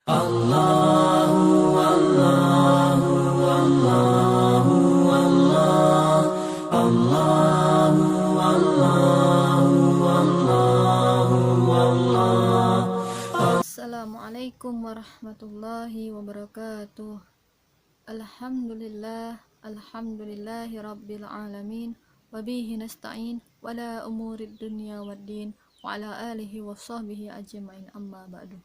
Allahu Allahu Allahu Allah Allahu Allahu Allahu Allah. Assalamualaikum warahmatullahi wabarakatuh. Alhamdulillahi rabbil alamin. Wabihi nasta'in wala umurid dunya waddin wa ala alihi wa sahbihi ajma'in, amma ba'du.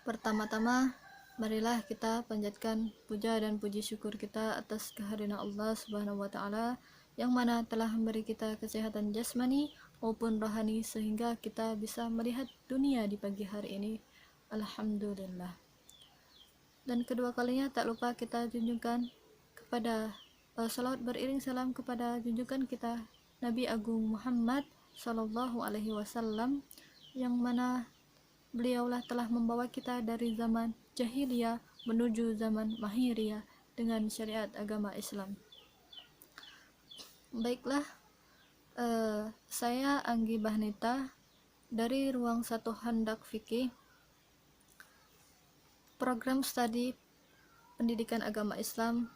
Pertama-tama, marilah kita panjatkan puja dan puji syukur kita atas kehadiran Allah Subhanahu wa taala yang mana telah memberi kita kesehatan jasmani maupun rohani sehingga kita bisa melihat dunia di pagi hari ini. Alhamdulillah. Dan kedua kalinya tak lupa kita junjungkan kepada salawat beriring salam kepada junjungan kita Nabi Agung Muhammad Sallallahu Alaihi Wasallam, yang mana beliaulah telah membawa kita dari zaman jahiliyah menuju zaman mahiriyah dengan syariat agama Islam. Baiklah, saya Anggi Bahnita dari Ruang 1 Handak Fikih, program studi pendidikan agama Islam,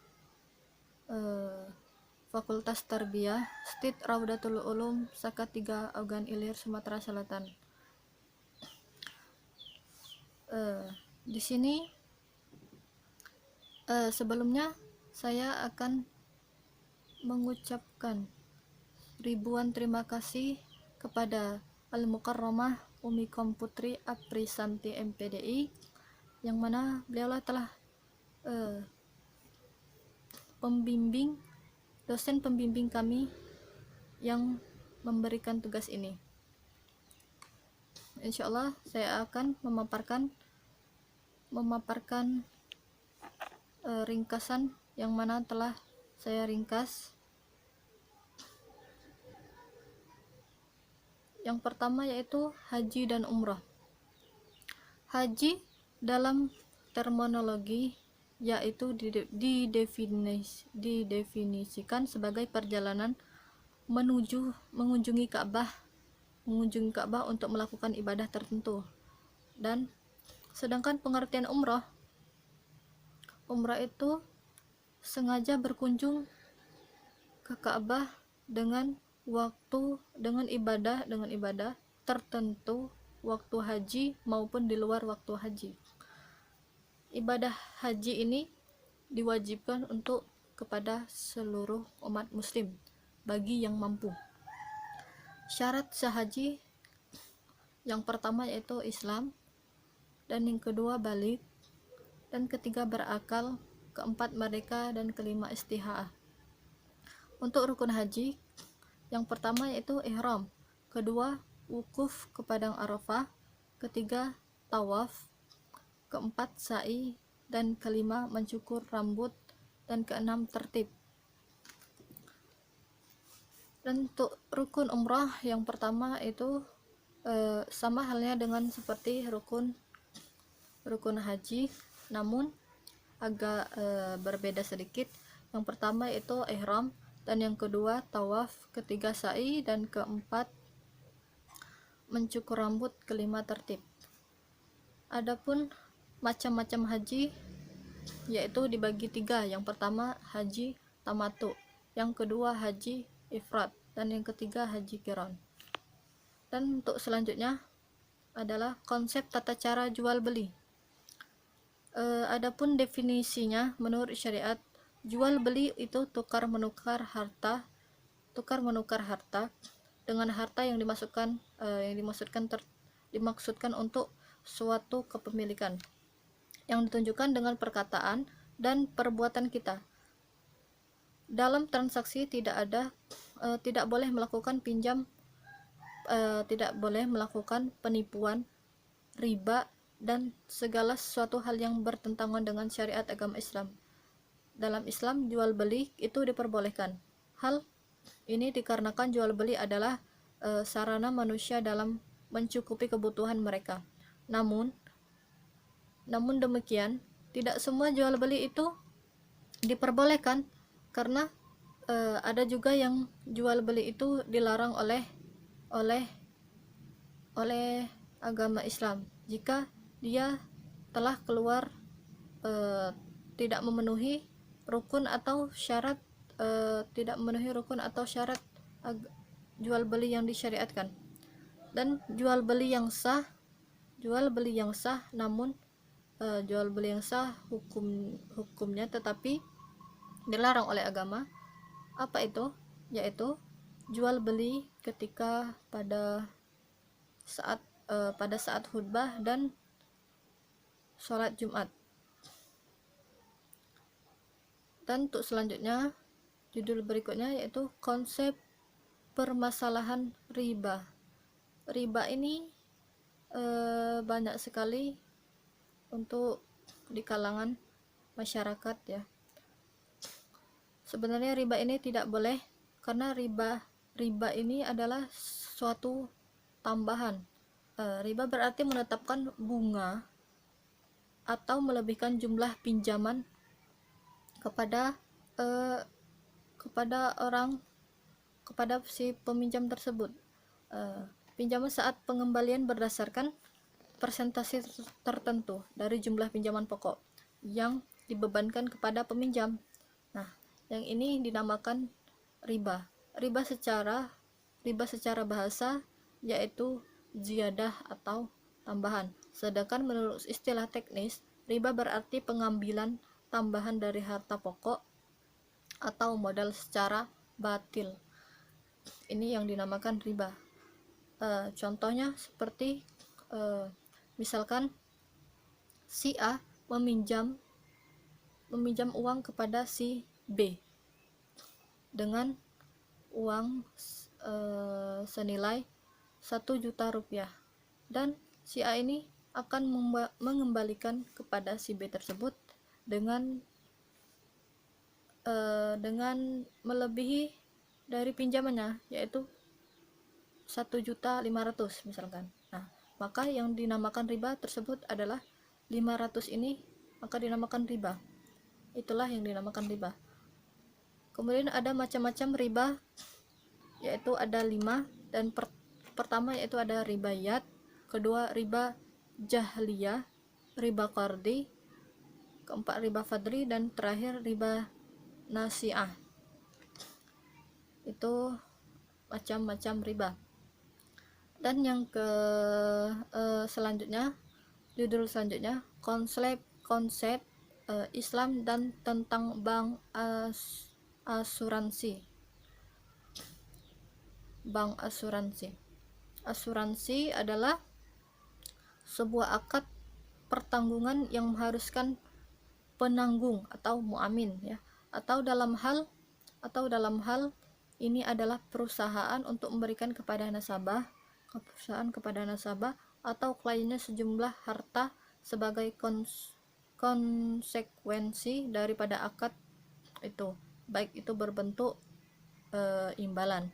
Fakultas Tarbiyah, Stit Raudatul Ulum, Saka 3, Ogan Ilir, Sumatera Selatan. Di sini sebelumnya saya akan mengucapkan ribuan terima kasih kepada Al-Mukarramah Umi Komputri Apri Santi MPDI, yang mana beliau telah dosen pembimbing kami yang memberikan tugas ini. Insyaallah saya akan memaparkan ringkasan yang mana telah saya ringkas. Yang pertama yaitu haji dan umrah. Haji dalam terminologi yaitu didefinisikan sebagai perjalanan mengunjungi Ka'bah untuk melakukan ibadah tertentu. Dan sedangkan pengertian umrah itu sengaja berkunjung ke Ka'bah dengan ibadah tertentu waktu haji maupun di luar waktu haji. Ibadah haji ini diwajibkan kepada seluruh umat muslim bagi yang mampu. Syarat sehaji yang pertama yaitu Islam, dan yang kedua balik, dan ketiga berakal, keempat merdeka, dan kelima istiha'ah. Untuk rukun haji, yang pertama yaitu ihram, kedua wukuf ke padang Arafah, ketiga tawaf, keempat sa'i, dan kelima mencukur rambut, dan keenam tertib. Dan untuk rukun umrah yang pertama itu sama halnya dengan seperti rukun haji, namun agak berbeda sedikit. Yang pertama itu ihram, dan yang kedua tawaf, ketiga sa'i, dan keempat mencukur rambut, kelima tertib. Adapun macam-macam haji yaitu dibagi tiga. Yang pertama haji tamatu, yang kedua haji ifrat, dan yang ketiga haji qiran. Dan untuk selanjutnya adalah konsep tata cara jual beli. Adapun definisinya menurut syariat, jual beli itu tukar menukar harta dengan harta yang dimaksudkan untuk suatu kepemilikan yang ditunjukkan dengan perkataan dan perbuatan kita. Dalam transaksi tidak boleh melakukan tidak boleh melakukan penipuan, riba, dan segala sesuatu hal yang bertentangan dengan syariat agama Islam. Dalam Islam, jual beli itu diperbolehkan. Hal ini dikarenakan jual beli adalah sarana manusia dalam mencukupi kebutuhan mereka. Namun demikian, tidak semua jual beli itu diperbolehkan, karena ada juga yang jual beli itu dilarang oleh agama Islam jika dia telah keluar tidak memenuhi rukun atau syarat jual beli yang disyariatkan. Dan jual beli yang sah namun jual beli yang sah hukumnya tetapi dilarang oleh agama. Apa itu? Yaitu jual beli ketika pada saat khutbah dan sholat Jumat. Dan untuk selanjutnya, judul berikutnya yaitu konsep permasalahan riba. Riba ini banyak sekali untuk di kalangan masyarakat ya. Sebenarnya riba ini tidak boleh, karena riba ini adalah suatu tambahan. Riba berarti menetapkan bunga atau melebihkan jumlah pinjaman kepada si peminjam tersebut. Pinjaman saat pengembalian berdasarkan persentase tertentu dari jumlah pinjaman pokok yang dibebankan kepada peminjam. Nah, yang ini dinamakan riba. Riba secara bahasa yaitu ziyadah atau tambahan. Sedangkan menurut istilah teknis, riba berarti pengambilan tambahan dari harta pokok atau modal secara batil. Ini yang dinamakan riba. Contohnya seperti misalkan si A meminjam uang kepada si B dengan uang senilai 1 juta rupiah, dan si A ini akan mengembalikan kepada si B tersebut dengan melebihi dari pinjamannya, yaitu 1.500.000 misalkan. Nah, maka yang dinamakan riba tersebut adalah 500 ini, maka dinamakan riba. Itulah yang dinamakan riba. Kemudian ada macam-macam riba, yaitu ada 5, dan pertama yaitu ada ribayat, kedua riba jahliyah, riba qardi, keempat riba fadli, dan terakhir riba nasi'ah. Itu macam-macam riba. Dan yang judul selanjutnya konsep Islam dan tentang bank asuransi. Bank asuransi. Asuransi adalah sebuah akad pertanggungan yang mengharuskan penanggung atau muamin ya, atau dalam hal ini adalah perusahaan untuk memberikan kepada nasabah atau kliennya sejumlah harta sebagai konsekuensi daripada akad itu, baik itu berbentuk imbalan.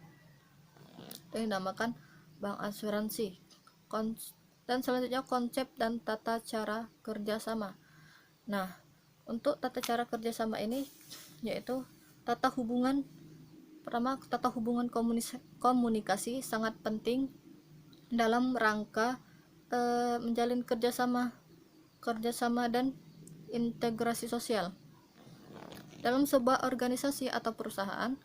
Itu yang dinamakan bank asuransi. Dan selanjutnya konsep dan tata cara kerjasama. Nah, untuk tata cara kerjasama ini yaitu tata hubungan komunikasi sangat penting dalam rangka menjalin kerjasama dan integrasi sosial. Dalam sebuah organisasi atau perusahaan,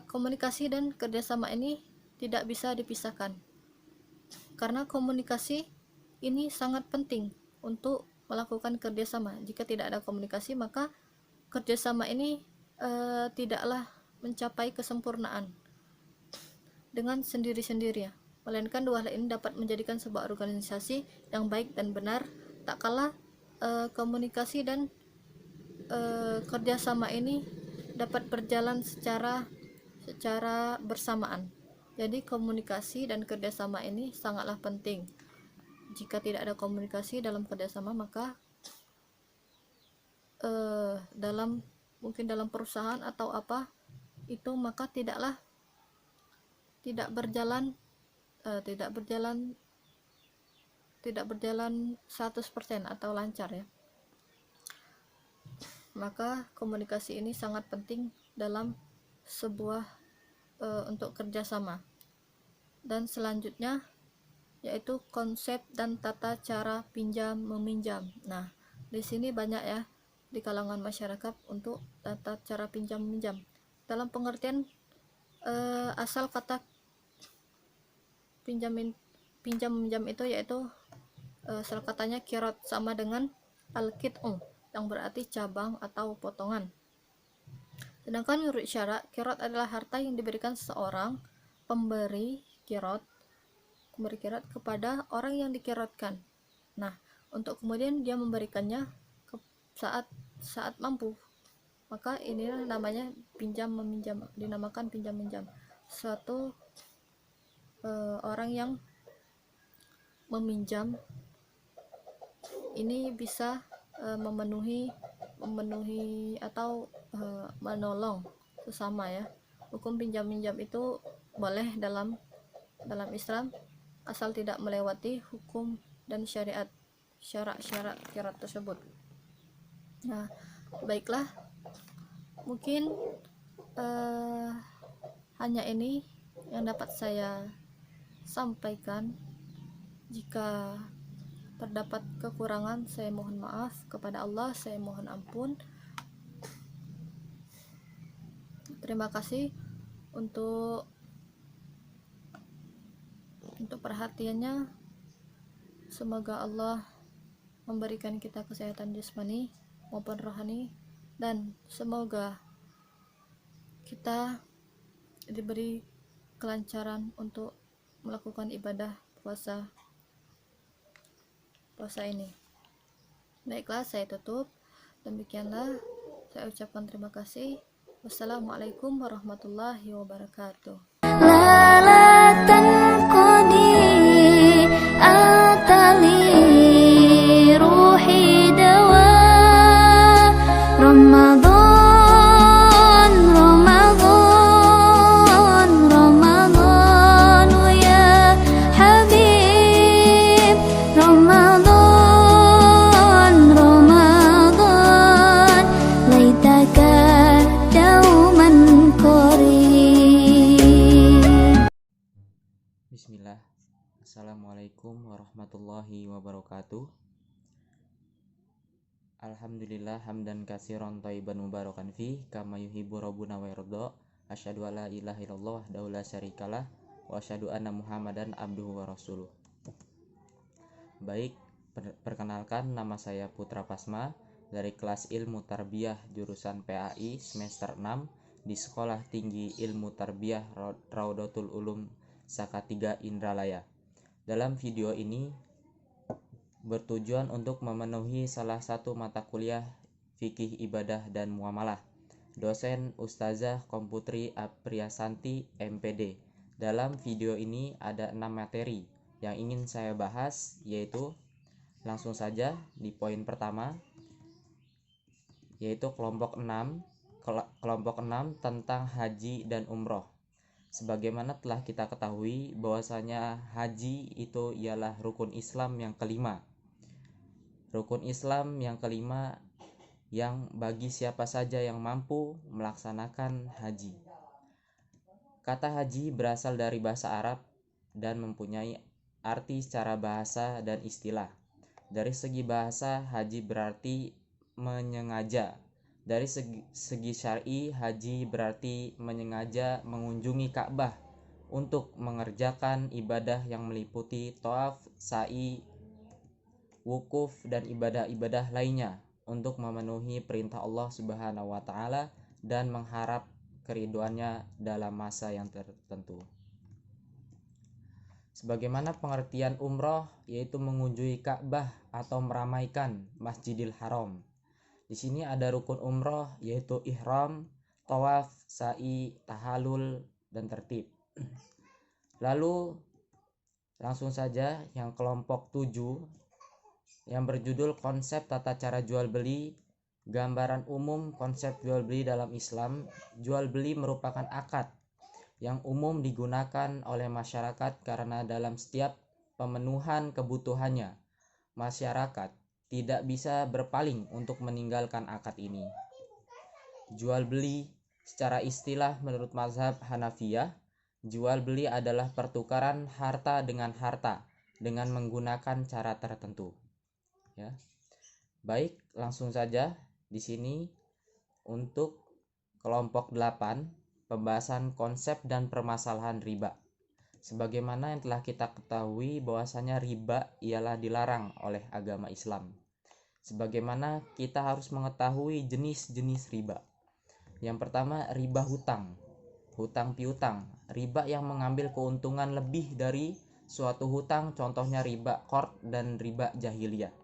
komunikasi dan kerjasama ini tidak bisa dipisahkan, karena komunikasi ini sangat penting untuk melakukan kerjasama. Jika tidak ada komunikasi, maka kerjasama ini tidaklah mencapai kesempurnaan dengan sendiri-sendiri ya, melainkan dua hal ini dapat menjadikan sebuah organisasi yang baik dan benar, tak kalah komunikasi dan kerjasama ini dapat berjalan secara bersamaan. Jadi komunikasi dan kerjasama ini sangatlah penting. Jika tidak ada komunikasi dalam kerjasama, maka mungkin dalam perusahaan atau apa itu, maka tidak berjalan 100% atau lancar ya. Maka komunikasi ini sangat penting dalam sebuah untuk kerjasama. Dan selanjutnya yaitu konsep dan tata cara pinjam meminjam. Nah, di sini banyak ya di kalangan masyarakat untuk tata cara pinjam meminjam. Dalam pengertian asal kata pinjam meminjam itu yaitu asal katanya kirot, sama dengan al-qit'u yang berarti cabang atau potongan. Sedangkan menurut syarak, kirot adalah harta yang diberikan seseorang pemberi kirot kepada orang yang dikirotkan. Nah, untuk kemudian dia memberikannya saat mampu. Maka inilah namanya pinjam meminjam, dinamakan pinjam meminjam. Suatu orang yang meminjam ini bisa memenuhi atau menolong sesama ya. Hukum pinjam minjam itu boleh dalam Islam asal tidak melewati hukum dan syarat-syarat kirot tersebut. Nah, baiklah, mungkin hanya ini yang dapat saya sampaikan. Jika terdapat kekurangan, saya mohon maaf. Kepada Allah saya mohon ampun. Terima kasih untuk perhatiannya. Semoga Allah memberikan kita kesehatan jasmani maupun rohani, dan semoga kita diberi kelancaran untuk melakukan ibadah puasa ini. Baiklah, saya tutup. Demikianlah saya ucapkan terima kasih. Wassalamualaikum warahmatullahi wabarakatuh. لا تنقضي أتلي روحي دواء رمضان رمضان رمضان يا حبيب رمضان رمضان ليتك دوما قريب. Bismillah. Assalamualaikum warahmatullahi wabarakatuh. Alhamdulillah hamdan katsiran thayyiban mubarakan fi kama yuhibbu rabbuna wa yarda. Asyhadu alla ilaha illallah wahdahu la syarikalah wa asyhadu anna Muhammadan abduhu wa rasuluh. Baik, perkenalkan, nama saya Putra Pasma dari kelas Ilmu Tarbiyah jurusan PAI semester 6 di Sekolah Tinggi Ilmu Tarbiyah Raudatul Ulum Salatiga Indralaya. Dalam video ini bertujuan untuk memenuhi salah satu mata kuliah fikih ibadah dan muamalah. Dosen Ustazah Komputri Apriyasanti MPD. Dalam video ini ada 6 materi yang ingin saya bahas, yaitu langsung saja di poin pertama, yaitu kelompok 6 tentang haji dan umroh. Sebagaimana telah kita ketahui bahwasanya haji itu ialah rukun Islam yang kelima. Rukun Islam yang kelima yang bagi siapa saja yang mampu melaksanakan haji. Kata haji berasal dari bahasa Arab dan mempunyai arti secara bahasa dan istilah. Dari segi bahasa, haji berarti menyengaja. Dari segi syar'i, haji berarti menyengaja mengunjungi Ka'bah untuk mengerjakan ibadah yang meliputi tawaf, sa'i, wukuf, dan ibadah-ibadah lainnya untuk memenuhi perintah Allah Subhanahu wa Ta'ala dan mengharap keriduannya dalam masa yang tertentu. Sebagaimana pengertian umroh, yaitu mengunjungi Ka'bah atau meramaikan Masjidil Haram. Di sini ada rukun umroh, yaitu ihram, tawaf, sa'i, tahallul, dan tertib. Lalu langsung saja yang kelompok 7 yang berjudul konsep tata cara jual beli. Gambaran umum konsep jual beli dalam Islam. Jual beli merupakan akad yang umum digunakan oleh masyarakat karena dalam setiap pemenuhan kebutuhannya, masyarakat tidak bisa berpaling untuk meninggalkan akad ini. Jual beli secara istilah menurut mazhab Hanafiyah, jual beli adalah pertukaran harta dengan harta dengan menggunakan cara tertentu. Ya. Baik, langsung saja di sini untuk kelompok 8, pembahasan konsep dan permasalahan riba. Sebagaimana yang telah kita ketahui bahwasanya riba ialah dilarang oleh agama Islam. Sebagaimana kita harus mengetahui jenis-jenis riba. Yang pertama, riba hutang. Hutang piutang, riba yang mengambil keuntungan lebih dari suatu hutang, contohnya riba qard dan riba jahiliyah.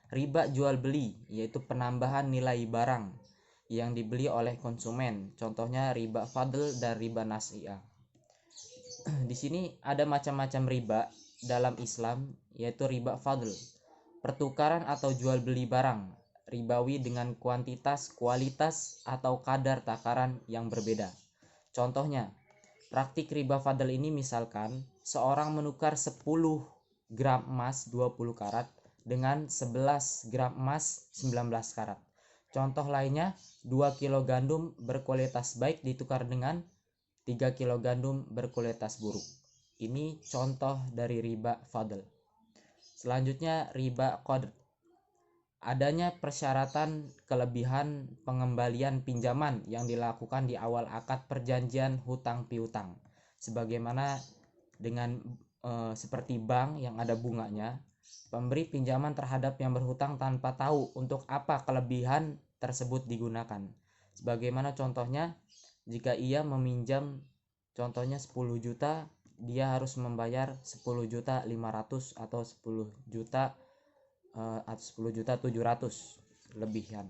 Riba jual beli, yaitu penambahan nilai barang yang dibeli oleh konsumen, contohnya riba fadl dan riba nasi'ah. Di sini ada macam-macam riba dalam Islam, yaitu riba fadl, pertukaran atau jual beli barang ribawi dengan kuantitas, kualitas, atau kadar takaran yang berbeda. Contohnya, praktik riba fadl ini misalkan seorang menukar 10 gram emas 20 karat dengan 11 gram emas 19 karat. Contoh lainnya, 2 kilo gandum berkualitas baik ditukar dengan 3 kilo gandum berkualitas buruk. Ini contoh dari riba fadl. Selanjutnya, riba qard. Adanya persyaratan kelebihan pengembalian pinjaman yang dilakukan di awal akad perjanjian hutang piutang. Sebagaimana dengan seperti bank yang ada bunganya, pemberi pinjaman terhadap yang berhutang tanpa tahu untuk apa kelebihan tersebut digunakan. Sebagaimana contohnya, jika ia meminjam contohnya 10 juta, dia harus membayar 10.500.000 atau 10 juta atau 10.700.000 lebihan.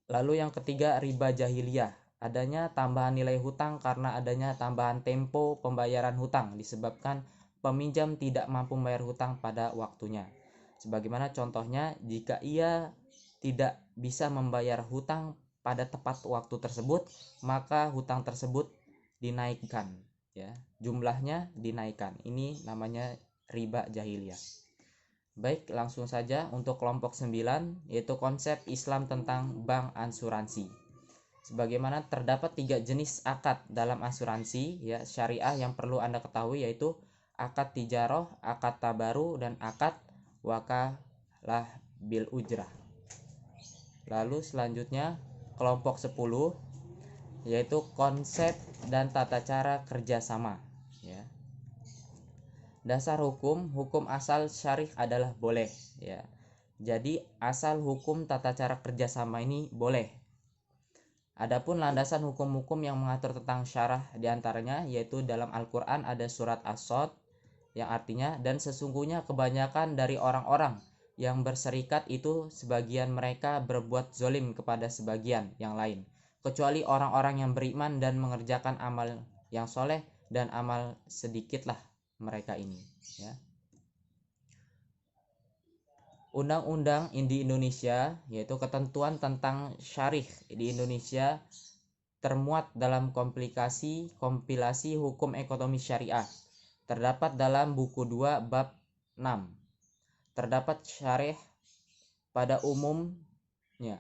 Lalu yang ketiga, riba jahiliyah. Adanya tambahan nilai hutang karena adanya tambahan tempo pembayaran hutang disebabkan peminjam tidak mampu membayar hutang pada waktunya. Sebagaimana contohnya, jika ia tidak bisa membayar hutang pada tepat waktu tersebut, maka hutang tersebut dinaikkan, ya, jumlahnya dinaikkan. Ini namanya riba jahiliyah. Baik, langsung saja untuk kelompok 9, yaitu konsep Islam tentang bank asuransi. Sebagaimana terdapat 3 jenis akad dalam asuransi ya syariah yang perlu Anda ketahui, yaitu akad tijaroh, akad tabaru, dan akad wakalah bil ujrah. Lalu selanjutnya kelompok 10, yaitu konsep dan tata cara kerjasama. Ya. Dasar hukum asal syarih adalah boleh, ya. Jadi asal hukum tata cara kerjasama ini boleh. Adapun landasan hukum-hukum yang mengatur tentang syarah diantaranya yaitu dalam Al-Quran ada surat As-Sod yang artinya, dan sesungguhnya kebanyakan dari orang-orang yang berserikat itu sebagian mereka berbuat zolim kepada sebagian yang lain, kecuali orang-orang yang beriman dan mengerjakan amal yang soleh, dan amal sedikitlah mereka ini, ya. Undang-undang di Indonesia, yaitu ketentuan tentang syarih di Indonesia, termuat dalam kompilasi hukum ekonomi syariah. Terdapat dalam buku 2 bab 6. Terdapat syarih pada umumnya.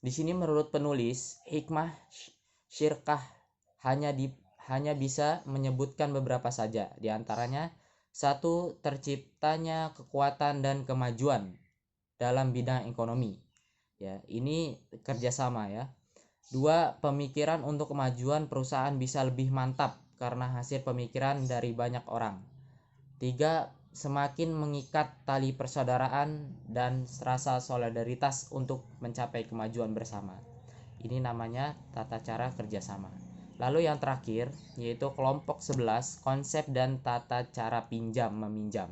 Di sini menurut penulis, hikmah syirkah hanya bisa menyebutkan beberapa saja. Di antaranya, 1. Terciptanya kekuatan dan kemajuan dalam bidang ekonomi. Ya, ini kerjasama ya. 2. Pemikiran untuk kemajuan perusahaan bisa lebih mantap karena hasil pemikiran dari banyak orang. 3. Semakin mengikat tali persaudaraan dan rasa solidaritas untuk mencapai kemajuan bersama. Ini namanya tata cara kerjasama. Lalu yang terakhir yaitu kelompok 11, konsep dan tata cara pinjam-meminjam.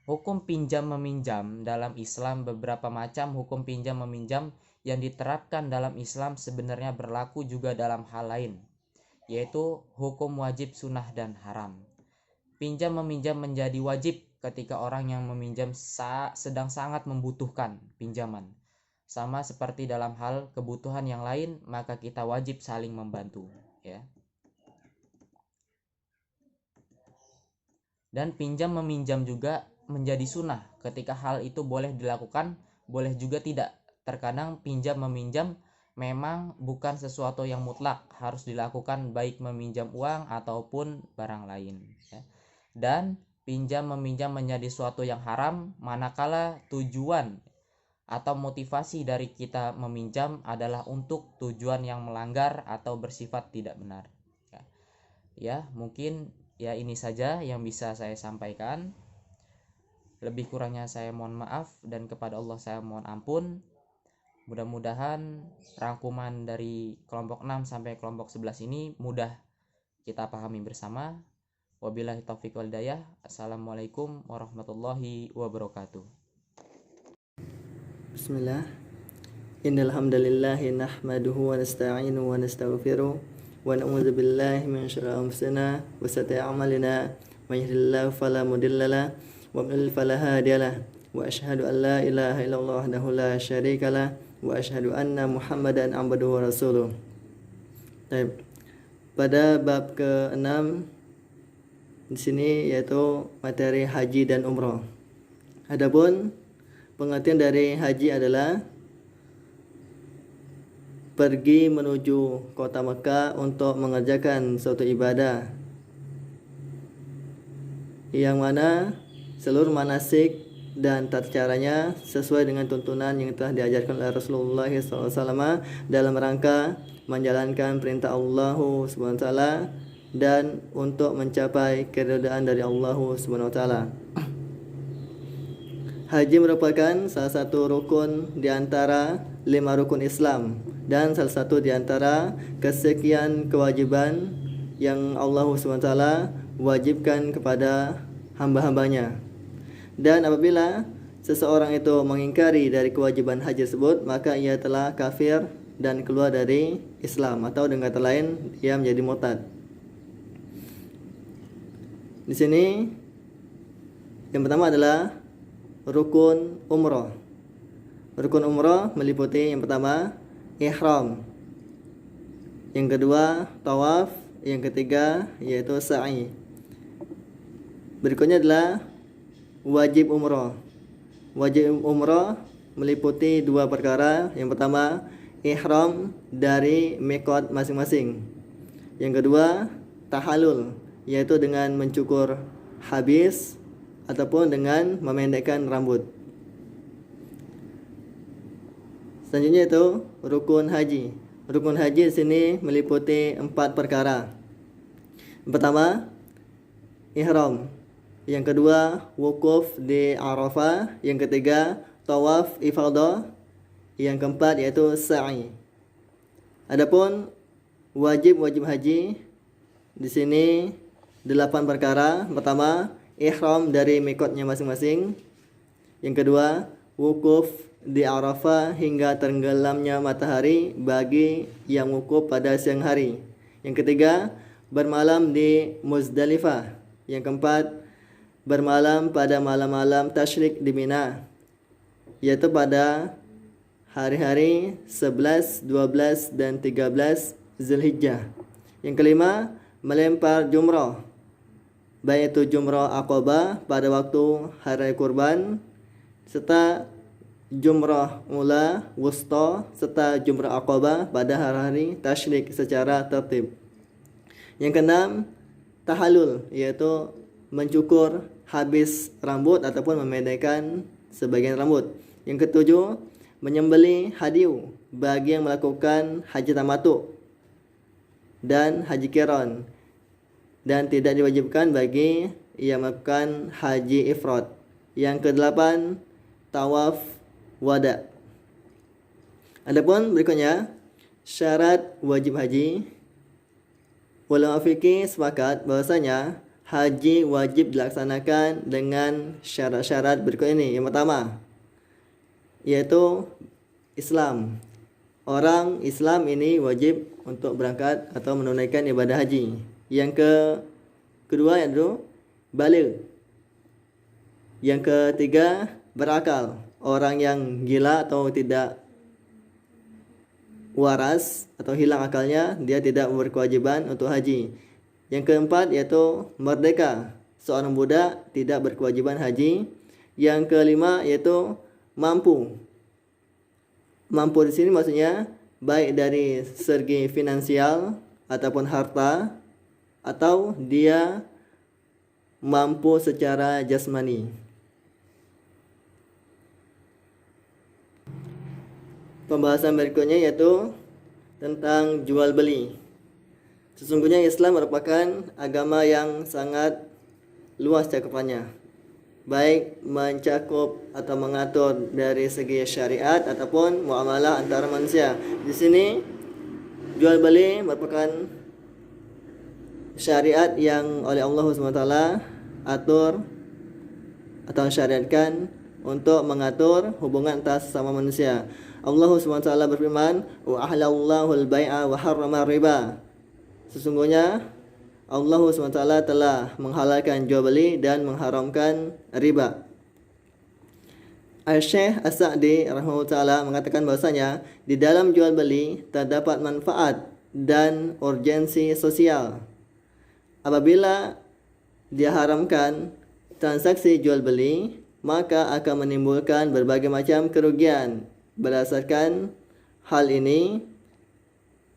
Hukum pinjam-meminjam dalam Islam, beberapa macam hukum pinjam-meminjam yang diterapkan dalam Islam sebenarnya berlaku juga dalam hal lain, yaitu hukum wajib, sunnah, dan haram. Pinjam-meminjam menjadi wajib ketika orang yang meminjam sedang sangat membutuhkan pinjaman. Sama seperti dalam hal kebutuhan yang lain, maka kita wajib saling membantu, ya. Dan pinjam meminjam juga menjadi sunnah ketika hal itu boleh dilakukan, boleh juga tidak. Terkadang pinjam meminjam memang bukan sesuatu yang mutlak harus dilakukan baik meminjam uang ataupun barang lain ya. Dan pinjam meminjam menjadi suatu yang haram manakala tujuan atau motivasi dari kita meminjam adalah untuk tujuan yang melanggar atau bersifat tidak benar ya. Ya, mungkin ya ini saja yang bisa saya sampaikan. Lebih kurangnya saya mohon maaf dan kepada Allah saya mohon ampun. Mudah-mudahan rangkuman dari kelompok 6 sampai kelompok 11 ini mudah kita pahami bersama. Wabillahi taufiq wal hidayah. Assalamualaikum warahmatullahi wabarakatuh. Bismillah. Innal hamdalillah nahmaduhu wa nasta'inuhu wa nastaghfiruh wa na'udzu billahi min syururi anfusina wa sayyiati a'malina may yahdihillahu fala mudilla lahu wa man yudlil fala hadiya lahu wa asyhadu an la ilaha illallah wahdahu la syarika lahu wa asyhadu anna Muhammadan abduhu wa rasuluh. Baik. Pada bab ke-6 di sini yaitu materi haji dan umrah. Adapun pengertian dari haji adalah pergi menuju kota Mekah untuk mengerjakan suatu ibadah yang mana seluruh manasik dan tata caranya sesuai dengan tuntunan yang telah diajarkan oleh Rasulullah SAW dalam rangka menjalankan perintah Allah SWT dan untuk mencapai keridhaan dari Allah SWT. Haji merupakan salah satu rukun di antara 5 rukun Islam dan salah satu di antara kesekian kewajiban yang Allah SWT wajibkan kepada hamba-hambanya. Dan apabila seseorang itu mengingkari dari kewajiban haji tersebut, maka ia telah kafir dan keluar dari Islam, atau dengan kata lain ia menjadi murtad. Di sini yang pertama adalah rukun umrah. Rukun umrah meliputi yang pertama ihram, yang kedua tawaf, yang ketiga yaitu sa'i. Berikutnya adalah wajib umrah. Wajib umrah meliputi 2 perkara. Yang pertama ihram dari miqat masing-masing. Yang kedua tahallul, yaitu dengan mencukur habis ataupun dengan memendekkan rambut. Selanjutnya itu rukun haji. Rukun haji di sini meliputi 4 perkara. Yang pertama ihram, yang kedua wukuf di Arafah, yang ketiga tawaf ifadah, yang keempat yaitu sa'i. Adapun wajib haji di sini 8 perkara. Pertama ihram dari mikotnya masing-masing. Yang kedua wukuf di Arafah hingga tenggelamnya matahari bagi yang wukuf pada siang hari. Yang ketiga bermalam di Muzdalifah. Yang keempat bermalam pada malam-malam tasyrik di Mina, yaitu pada hari-hari 11, 12, dan 13 Zulhijjah. Yang kelima melempar jumrah, baik itu jumrah Aqabah pada waktu hari kurban, serta jumrah ula, wusta, serta jumrah Aqabah pada hari-hari tasyrik secara tertib. Yang keenam tahallul, yaitu mencukur habis rambut ataupun memendekkan sebagian rambut. Yang ketujuh menyembelih hadiu bagi yang melakukan haji tamattu dan haji qiran, dan tidak diwajibkan bagi yang melakukan haji ifrad. Yang kedelapan tawaf wada. Adapun berikutnya syarat wajib haji. Ulama fikih sepakat bahwasanya haji wajib dilaksanakan dengan syarat-syarat berikut ini. Yang pertama yaitu Islam. Orang Islam ini wajib untuk berangkat atau menunaikan ibadah haji. Yang kedua yaitu baligh. Yang ketiga berakal. Orang yang gila atau tidak waras atau hilang akalnya, dia tidak berkewajiban untuk haji. Yang keempat yaitu merdeka. Seorang budak tidak berkewajiban haji. Yang kelima yaitu mampu. Mampu di sini maksudnya baik dari segi finansial ataupun harta, atau dia mampu secara jasmani. Pembahasan berikutnya yaitu tentang jual beli. Sesungguhnya Islam merupakan agama yang sangat luas cakupannya, baik mencakup atau mengatur dari segi syariat ataupun muamalah antara manusia. Di sini jual beli merupakan syariat yang oleh Allah SWT atur atau syariatkan untuk mengatur hubungan antara sesama manusia. Allah SWT berfirman, "Wa ahlallahu al-bai'a wa harrama riba." Sesungguhnya Allah SWT telah menghalalkan jual beli dan mengharamkan riba. Al-Syekh As-Sa'di rahimahullah ta'ala mengatakan bahwasanya di dalam jual beli terdapat manfaat dan urgensi sosial. Apabila diharamkan transaksi jual beli, maka akan menimbulkan berbagai macam kerugian. Berdasarkan hal ini,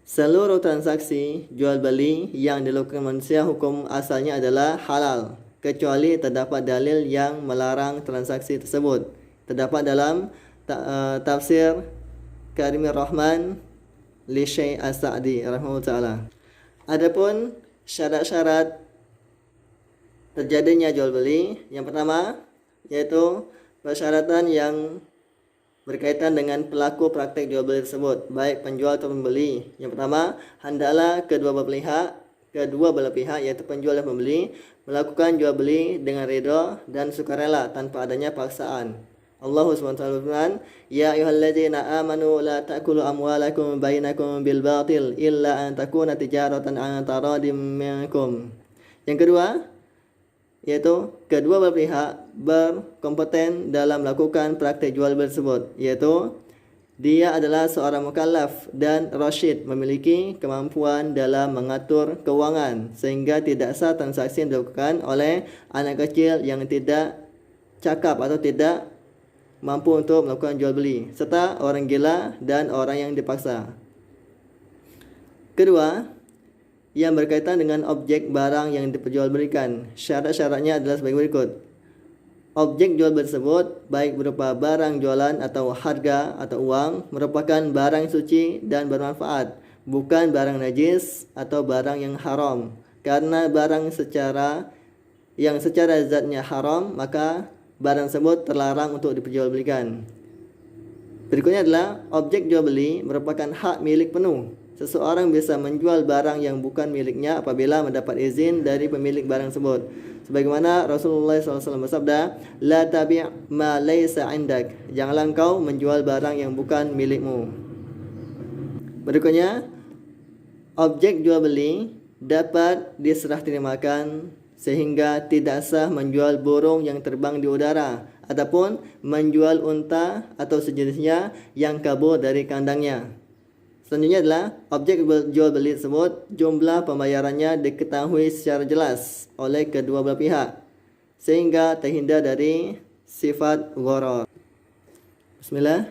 seluruh transaksi jual beli yang dilakukan manusia hukum asalnya adalah halal, kecuali terdapat dalil yang melarang transaksi tersebut. Terdapat dalam tafsir Karimir Rahman li Syekh As-Sa'di rahimahullah ta'ala. Adapun syarat-syarat terjadinya jual beli, yang pertama yaitu persyaratan yang berkaitan dengan pelaku praktek jual beli tersebut, baik penjual atau pembeli. Yang pertama, hendaklah kedua belah pihak yaitu penjual dan pembeli melakukan jual beli dengan ridha dan sukarela tanpa adanya paksaan. Allah SWT berfirman, "Ya ayyuhalladzina amanu la ta'kulu amwalakum bainakum bil batil illa an takuna tijaratan an taradim minkum." Yang kedua, yaitu kedua belah pihak berkompeten dalam melakukan praktek jual beli tersebut, yaitu dia adalah seorang mukallaf dan rasyid, memiliki kemampuan dalam mengatur keuangan sehingga tidak sah transaksi yang dilakukan oleh anak kecil yang tidak cakap atau tidak mampu untuk melakukan jual beli, serta orang gila dan orang yang dipaksa. Kedua, yang berkaitan dengan objek barang yang diperjualbelikan. Syarat-syaratnya adalah sebagai berikut. Objek jual beli tersebut, baik berupa barang jualan atau harga atau uang, merupakan barang suci dan bermanfaat, bukan barang najis atau barang yang haram. Karena barang secara zatnya haram, maka barang tersebut terlarang untuk diperjualbelikan. Berikutnya adalah objek jual beli merupakan hak milik penuh. Seseorang bisa menjual barang yang bukan miliknya apabila mendapat izin dari pemilik barang tersebut. Sebagaimana Rasulullah SAW bersabda, "La tabi' ma laysa 'indak." Janganlah engkau menjual barang yang bukan milikmu. Berikutnya, objek jual beli dapat diserah terimakan sehingga tidak sah menjual burung yang terbang di udara ataupun menjual unta atau sejenisnya yang kabur dari kandangnya. Selanjutnya adalah objek jual beli tersebut, jumlah pembayarannya diketahui secara jelas oleh kedua belah pihak sehingga terhindar dari sifat gharar. Bismillah.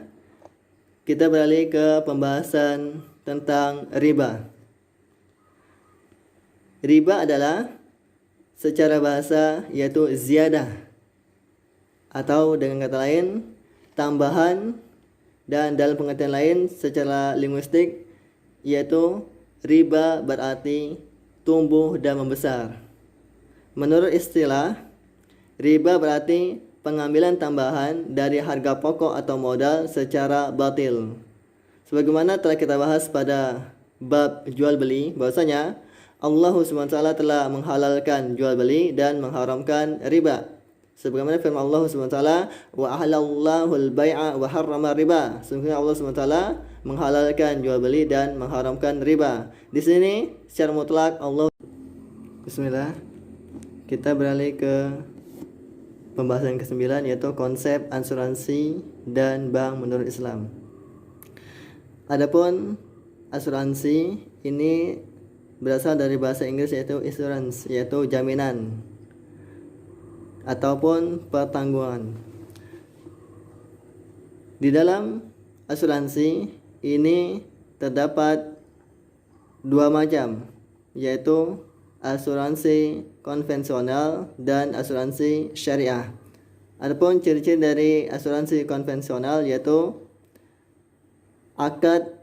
Kita beralih ke pembahasan tentang riba. Riba adalah secara bahasa yaitu ziyadah, atau dengan kata lain tambahan, dan dalam pengertian lain secara linguistik yaitu riba berarti tumbuh dan membesar. Menurut istilah, riba berarti pengambilan tambahan dari harga pokok atau modal secara batil. Sebagaimana telah kita bahas pada bab jual beli, bahwasanya Allah SWT telah menghalalkan jual beli dan mengharamkan riba. Sebagaimana firman Allah SWT, "Wa ahlallahu al-bai'a wa harrama riba." Sesungguhnya Allah SWT menghalalkan jual beli dan mengharamkan riba. Di sini secara mutlak Allah. Bismillah. Kita beralih ke pembahasan ke-9 yaitu konsep asuransi dan bank menurut Islam. Adapun asuransi ini berasal dari bahasa Inggris yaitu insurance, yaitu jaminan ataupun pertanggungan. Di dalam asuransi ini terdapat dua macam, yaitu asuransi konvensional dan asuransi syariah. Adapun ciri-ciri dari asuransi konvensional yaitu akad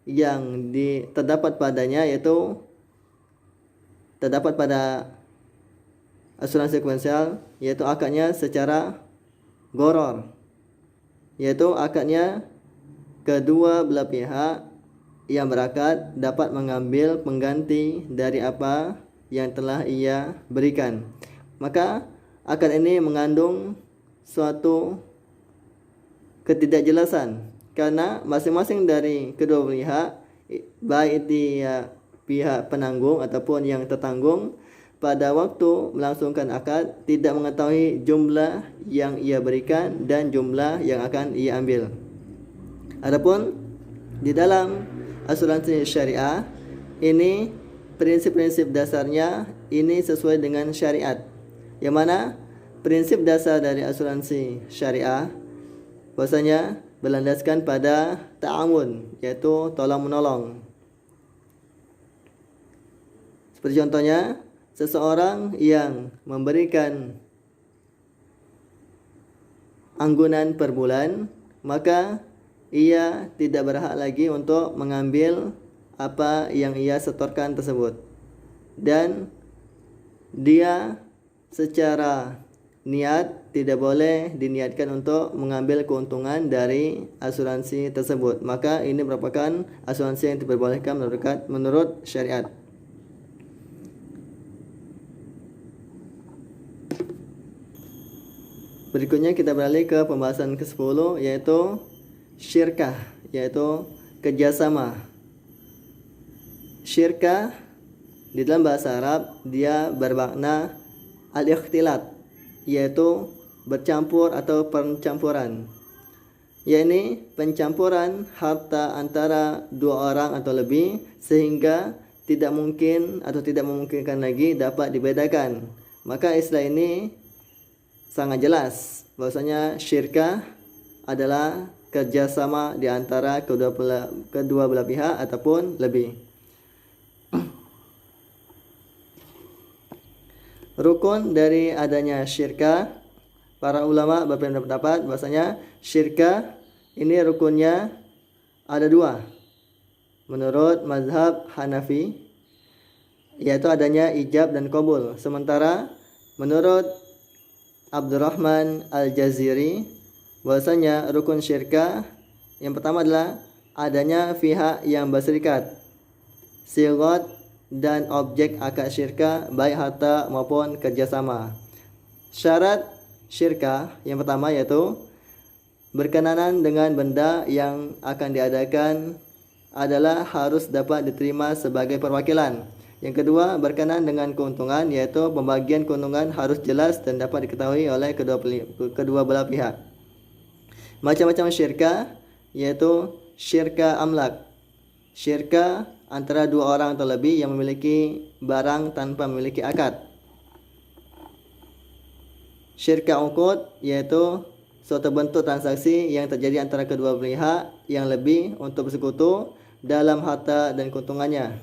yang terdapat padanya, yaitu terdapat pada asuransi konvensional, yaitu akadnya secara gharar, yaitu akadnya kedua belah pihak yang berakad dapat mengambil pengganti dari apa yang telah ia berikan. Maka akad ini mengandung suatu ketidakjelasan, karena masing-masing dari kedua pihak, baik dia pihak penanggung ataupun yang tertanggung, pada waktu melangsungkan akad tidak mengetahui jumlah yang ia berikan dan jumlah yang akan ia ambil. Adapun di dalam asuransi syariah ini, prinsip-prinsip dasarnya ini sesuai dengan syariat, yang mana prinsip dasar dari asuransi syariah bahwasanya berlandaskan pada ta'awun, yaitu tolong menolong. Seperti contohnya, seseorang yang memberikan anggunan per bulan, maka ia tidak berhak lagi untuk mengambil apa yang ia setorkan tersebut, dan dia secara niat tidak boleh diniatkan untuk mengambil keuntungan dari asuransi tersebut. Maka ini merupakan asuransi yang diperbolehkan menurut syariat. Berikutnya kita beralih ke pembahasan ke-10, yaitu syirkah, yaitu kerjasama. Syirkah di dalam bahasa Arab dia bermakna al-ikhtilat, yaitu bercampur atau pencampuran, yakni pencampuran harta antara dua orang atau lebih sehingga tidak mungkin atau tidak memungkinkan lagi dapat dibedakan. Maka istilah ini sangat jelas bahwasanya syirkah adalah kerjasama di antara kedua belah pihak ataupun lebih. Rukun dari adanya syirkah, para ulama berpendapat bahwasanya syirkah ini rukunnya ada dua menurut mazhab Hanafi, yaitu adanya ijab dan qabul. Sementara menurut Abdurrahman Al-Jaziri bahwasanya rukun syirkah yang pertama adalah adanya pihak yang berserikat, sigot dan objek akad syirkah baik harta maupun kerjasama. Syarat syirkah yang pertama yaitu berkenanan dengan benda yang akan diadakan adalah harus dapat diterima sebagai perwakilan. Yang kedua, berkenan dengan keuntungan, yaitu pembagian keuntungan harus jelas dan dapat diketahui oleh kedua belah pihak. Macam-macam syirkah yaitu syirkah amlak, syirkah antara dua orang atau lebih yang memiliki barang tanpa memiliki akad. Syirkah uqud yaitu suatu bentuk transaksi yang terjadi antara kedua pihak yang lebih untuk bersekutu dalam harta dan keuntungannya.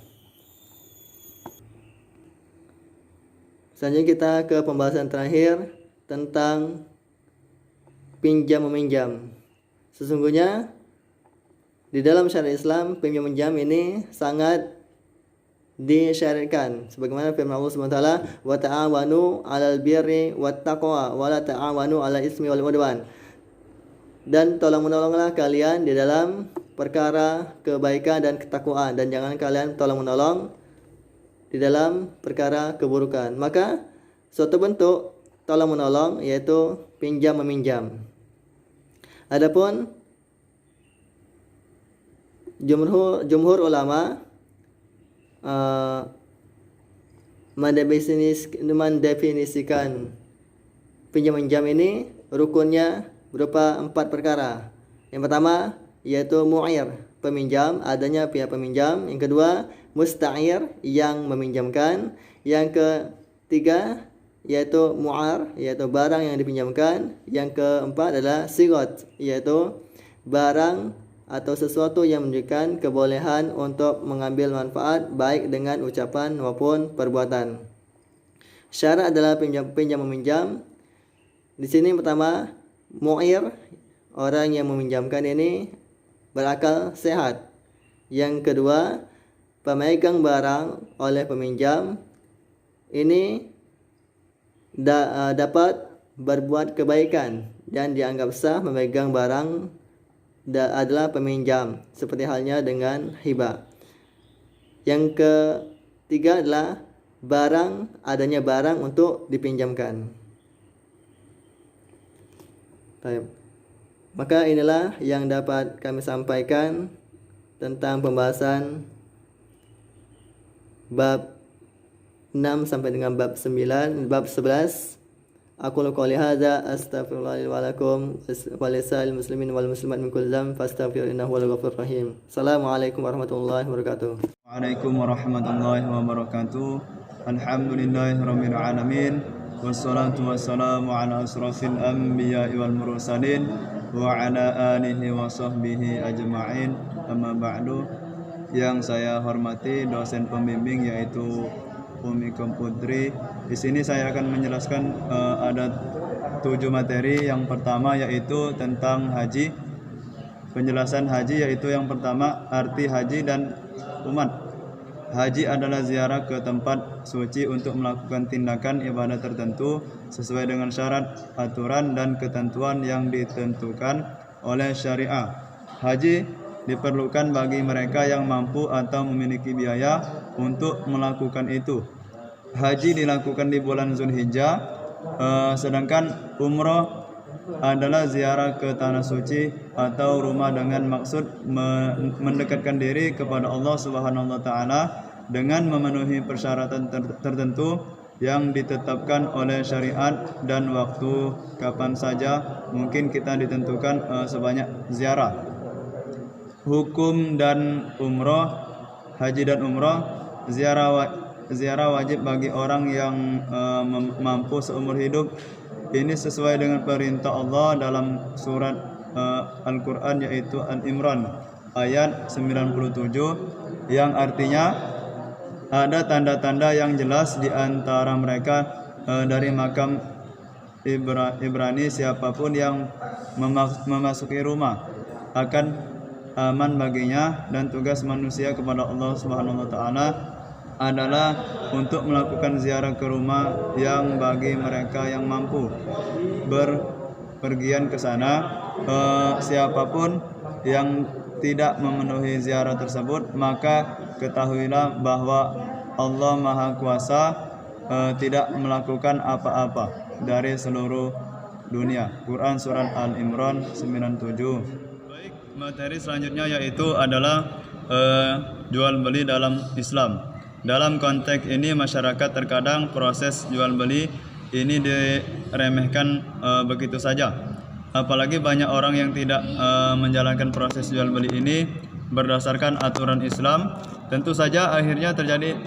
Selanjutnya kita ke pembahasan terakhir tentang pinjam meminjam. Sesungguhnya di dalam syariat Islam, pinjam meminjam ini sangat disyariatkan. Sebagaimana firman Allah SWT, wa ta'awanu 'alal birri wat taqwa wa la ta'awanu 'alal ismi wal 'udwan. Dan tolong menolonglah kalian di dalam perkara kebaikan dan ketakwaan, dan jangan kalian tolong menolong di dalam perkara keburukan. Maka suatu bentuk tolong menolong yaitu pinjam meminjam. Adapun jumhur ulama mendefinisikan pinjam meminjam ini rukunnya berupa 4 perkara. Yang pertama yaitu mu'ir, peminjam, adanya pihak peminjam. Yang kedua, musta'ir, yang meminjamkan. Yang ketiga yaitu mu'ar, yaitu barang yang dipinjamkan. Yang keempat adalah sigot, yaitu barang atau sesuatu yang menunjukkan kebolehan untuk mengambil manfaat baik dengan ucapan maupun perbuatan. Syarat adalah pinjam meminjam. Di sini pertama, mu'ir, orang yang meminjamkan ini berakal sehat. Yang kedua, pemegang barang oleh peminjam ini dapat berbuat kebaikan dan dianggap sah memegang barang adalah peminjam, seperti halnya dengan hibah. Yang ketiga adalah adanya barang untuk dipinjamkan. Baik. Maka inilah yang dapat kami sampaikan tentang pembahasan bab 6 sampai dengan bab 9, bab 11. Aku qouli hadza astaghfirullah li wa lakum wa lisa'il muslimin wal muslimat min kulli dzamb fastaghfiruhu innahu huwal ghafurur rahim. Assalamualaikum warahmatullahi wabarakatuh. Waalaikumsalam warahmatullahi wabarakatuh. Alhamdulillahirabbil alamin. Wassalatu wassalamu ala asrofil anbiya'i wal mursalin wa ala alihi wa sahbihi ajma'in. Amma ba'du. Yang saya hormati dosen pembimbing yaitu Umi Putri. Di sini saya akan menjelaskan ada 7 materi. Yang pertama yaitu tentang haji. Penjelasan haji yaitu yang pertama arti haji dan umat. Haji adalah ziarah ke tempat suci untuk melakukan tindakan ibadah tertentu sesuai dengan syarat, aturan, dan ketentuan yang ditentukan oleh syariah. Haji diperlukan bagi mereka yang mampu atau memiliki biaya untuk melakukan itu. Haji dilakukan di bulan Zulhijjah, sedangkan umroh adalah ziarah ke tanah suci atau rumah dengan maksud mendekatkan diri kepada Allah Subhanahu wa taala dengan memenuhi persyaratan tertentu yang ditetapkan oleh syariat dan waktu kapan saja mungkin kita ditentukan sebanyak ziarah. Hukum dan umroh, haji dan umroh, ziarah wajib bagi orang yang mampu seumur hidup. Ini sesuai dengan perintah Allah dalam surat Al-Quran yaitu Al-Imran ayat 97 yang artinya ada tanda-tanda yang jelas di antara mereka dari makam Ibrani, siapapun yang memasuki rumah akan aman baginya, dan tugas manusia kepada Allah Subhanahu wa taala adalah untuk melakukan ziarah ke rumah yang bagi mereka yang mampu berpergian ke sana. Siapapun yang tidak memenuhi ziarah tersebut, maka ketahuilah bahwa Allah Maha Kuasa tidak melakukan apa-apa dari seluruh dunia. Quran Surat Al-Imran 97. Baik, materi selanjutnya yaitu adalah jual beli dalam Islam. Dalam konteks ini masyarakat terkadang proses jual beli ini diremehkan begitu saja. Apalagi banyak orang yang tidak menjalankan proses jual beli ini berdasarkan aturan Islam. Tentu saja akhirnya terjadi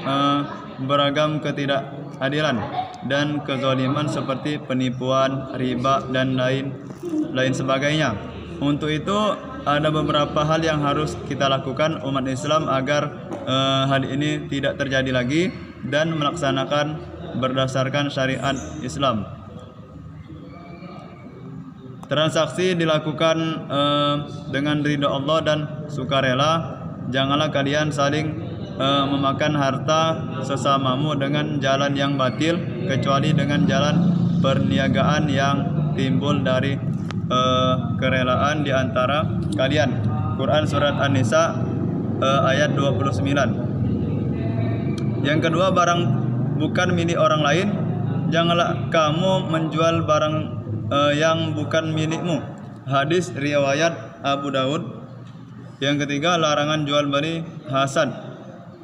beragam ketidakadilan dan kezaliman seperti penipuan, riba, dan lain sebagainya. Untuk itu ada beberapa hal yang harus kita lakukan umat Islam agar hal ini tidak terjadi lagi dan melaksanakan berdasarkan syariat Islam. Transaksi dilakukan dengan ridha Allah dan sukarela. Janganlah kalian saling memakan harta sesamamu dengan jalan yang batil, kecuali dengan jalan perniagaan yang timbul dari kerelaan di antara kalian. Quran Surat An-Nisa ayat 29. Yang kedua, barang bukan milik orang lain. Janganlah kamu menjual barang yang bukan milikmu. Hadis riwayat Abu Daud. Yang ketiga, larangan jual beli hasad.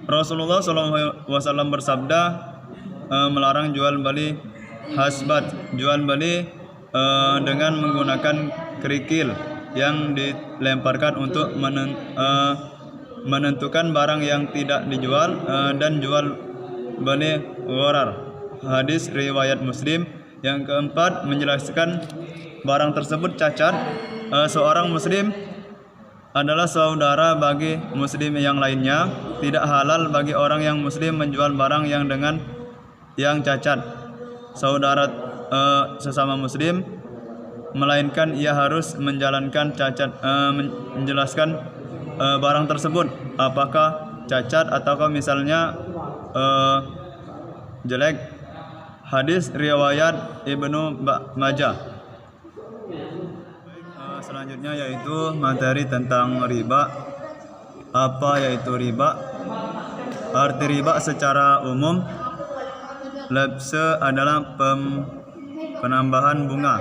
Rasulullah SAW bersabda melarang jual beli hasbat, jual beli dengan menggunakan kerikil yang dilemparkan untuk menentukan barang yang tidak dijual, dan jual beli gharar. Hadis riwayat Muslim. Yang keempat, menjelaskan barang tersebut cacat. Seorang muslim adalah saudara bagi muslim yang lainnya. Tidak halal bagi orang yang muslim menjual barang yang cacat saudara sesama muslim, melainkan ia harus menjelaskan barang tersebut apakah cacat ataukah misalnya jelek. Hadis riwayat Ibnu Majah. Selanjutnya yaitu materi tentang riba. Apa yaitu riba? Arti riba secara umum, labse adalah penambahan bunga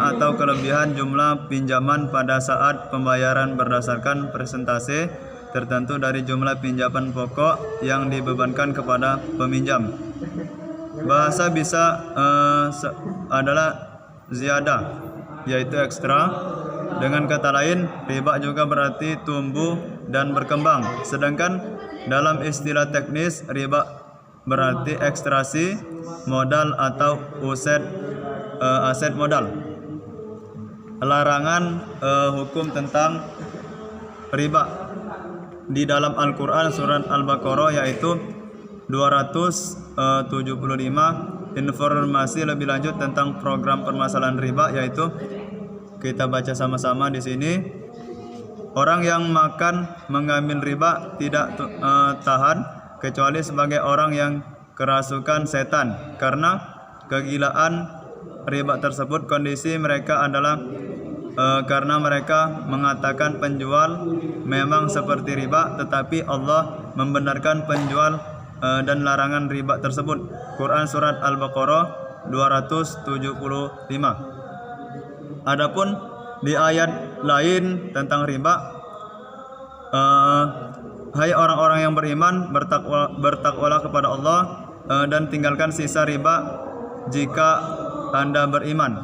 atau kelebihan jumlah pinjaman pada saat pembayaran berdasarkan persentase tertentu dari jumlah pinjaman pokok yang dibebankan kepada peminjam. Bahasa bisa adalah ziyadah, yaitu ekstra. Dengan kata lain, riba juga berarti tumbuh dan berkembang. Sedangkan dalam istilah teknis, riba berarti ekstraksi modal atau aset modal. Larangan hukum tentang riba di dalam Al-Quran surat Al-Baqarah yaitu 275. Informasi lebih lanjut tentang program permasalahan riba yaitu kita baca sama-sama di sini. Orang yang mengambil riba tidak tahan kecuali sebagai orang yang kerasukan setan. Karena kegilaan riba tersebut, kondisi mereka adalah karena mereka mengatakan penjual memang seperti riba, tetapi Allah membenarkan penjual dan larangan riba tersebut. Quran surat Al-Baqarah 275. Adapun di ayat lain tentang riba, hai orang-orang yang beriman, bertakwalah kepada Allah dan tinggalkan sisa riba jika Anda beriman.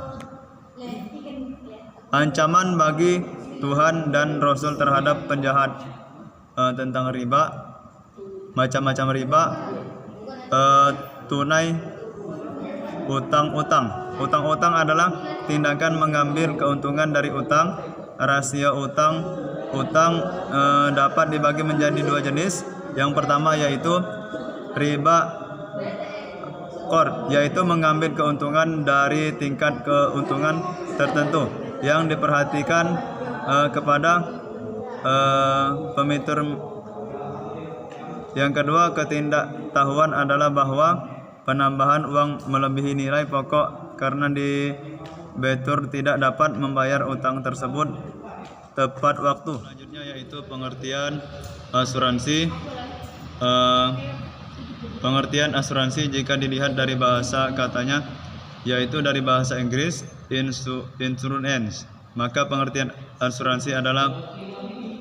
Ancaman bagi Tuhan dan Rasul terhadap penjahat. Tentang riba, macam-macam riba, tunai, utang adalah tindakan mengambil keuntungan dari utang. Rasio utang dapat dibagi menjadi dua jenis. Yang pertama yaitu riba qard, yaitu mengambil keuntungan dari tingkat keuntungan tertentu yang diperhatikan kepada pemitur. Yang kedua, ketidaktahuan adalah bahwa penambahan uang melebihi nilai pokok karena debitur tidak dapat membayar utang tersebut tepat waktu. Selanjutnya yaitu pengertian asuransi. Pengertian asuransi jika dilihat dari bahasa katanya yaitu dari bahasa Inggris insurance, maka pengertian asuransi adalah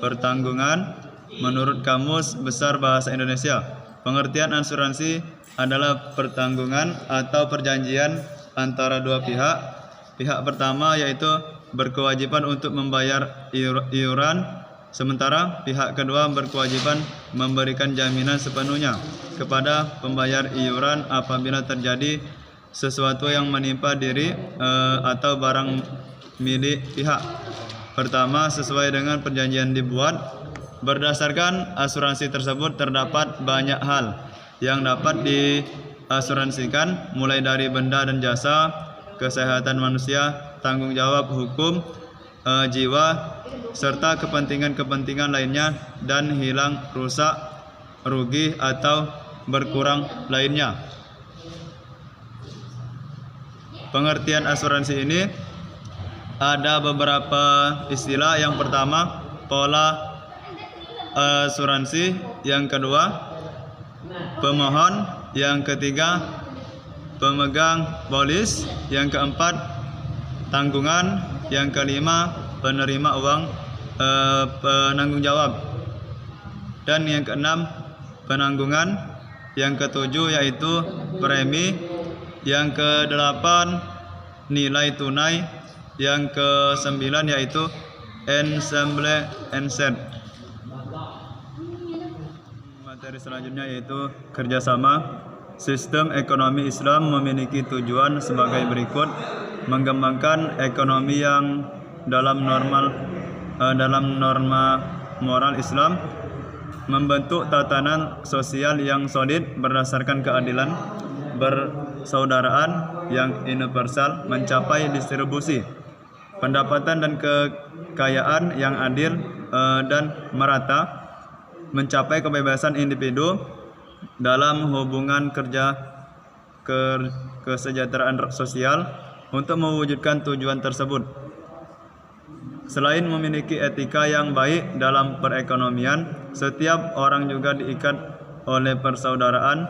pertanggungan. Menurut Kamus Besar Bahasa Indonesia, pengertian asuransi adalah pertanggungan atau perjanjian antara dua pihak. Pihak pertama yaitu berkewajiban untuk membayar iuran, sementara pihak kedua berkewajiban memberikan jaminan sepenuhnya kepada pembayar iuran apabila terjadi sesuatu yang menimpa diri atau barang milik pihak pertama sesuai dengan perjanjian dibuat. Berdasarkan asuransi tersebut terdapat banyak hal yang dapat diasuransikan, mulai dari benda dan jasa, kesehatan manusia, tanggung jawab hukum, jiwa, serta kepentingan-kepentingan lainnya, dan hilang, rusak, rugi, atau berkurang lainnya. Pengertian asuransi ini ada beberapa istilah. Yang pertama, pola asuransi. Yang kedua, pemohon. Yang ketiga, pemegang polis. Yang keempat, tanggungan. Yang kelima, penerima uang penanggung jawab. Dan yang keenam, penanggungan. Yang ketujuh yaitu premi. Yang kedelapan, nilai tunai. Yang kesembilan yaitu ensemble enset. Materi selanjutnya yaitu kerjasama. Sistem ekonomi Islam memiliki tujuan sebagai berikut: mengembangkan ekonomi yang dalam dalam norma moral Islam, membentuk tatanan sosial yang solid berdasarkan keadilan, persaudaraan yang universal, mencapai distribusi pendapatan dan kekayaan yang adil dan merata, mencapai kebebasan individu dalam hubungan kerja, kesejahteraan sosial. Untuk mewujudkan tujuan tersebut, selain memiliki etika yang baik dalam perekonomian, setiap orang juga diikat oleh persaudaraan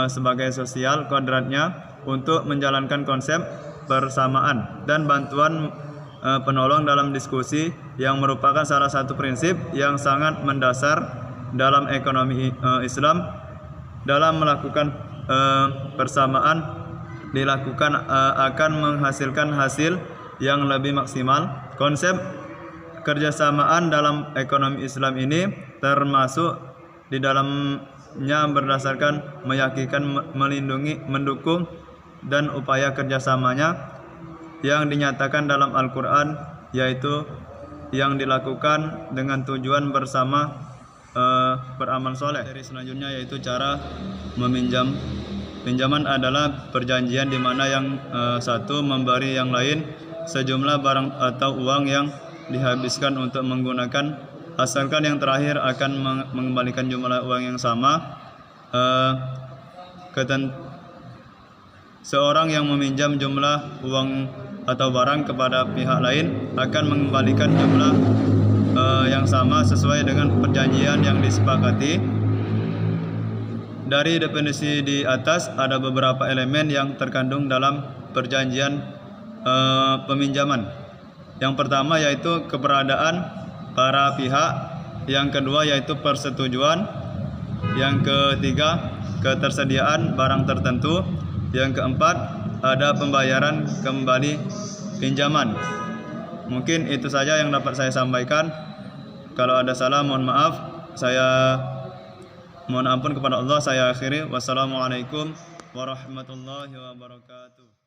sebagai sosial kodratnya untuk menjalankan konsep persamaan dan bantuan penolong dalam diskusi, yang merupakan salah satu prinsip yang sangat mendasar dalam ekonomi Islam. Dalam melakukan persamaan dilakukan akan menghasilkan hasil yang lebih maksimal. Konsep kerjasamaan dalam ekonomi Islam ini termasuk di dalamnya berdasarkan meyakinkan, melindungi, mendukung, dan upaya kerjasamanya yang dinyatakan dalam Al-Quran, yaitu yang dilakukan dengan tujuan bersama beramal soleh. Dari selanjutnya yaitu cara meminjam. Pinjaman adalah perjanjian di mana yang satu memberi yang lain sejumlah barang atau uang yang dihabiskan untuk menggunakan, asalkan yang terakhir akan mengembalikan jumlah uang yang sama. Seorang yang meminjam jumlah uang atau barang kepada pihak lain akan mengembalikan jumlah yang sama sesuai dengan perjanjian yang disepakati. Dari definisi di atas, ada beberapa elemen yang terkandung dalam perjanjian peminjaman. Yang pertama yaitu keberadaan para pihak, yang kedua yaitu persetujuan, yang ketiga ketersediaan barang tertentu, yang keempat ada pembayaran kembali pinjaman. Mungkin itu saja yang dapat saya sampaikan. Kalau ada salah mohon maaf. Saya mohon ampun kepada Allah. Saya akhiri. Wassalamualaikum warahmatullahi wabarakatuh.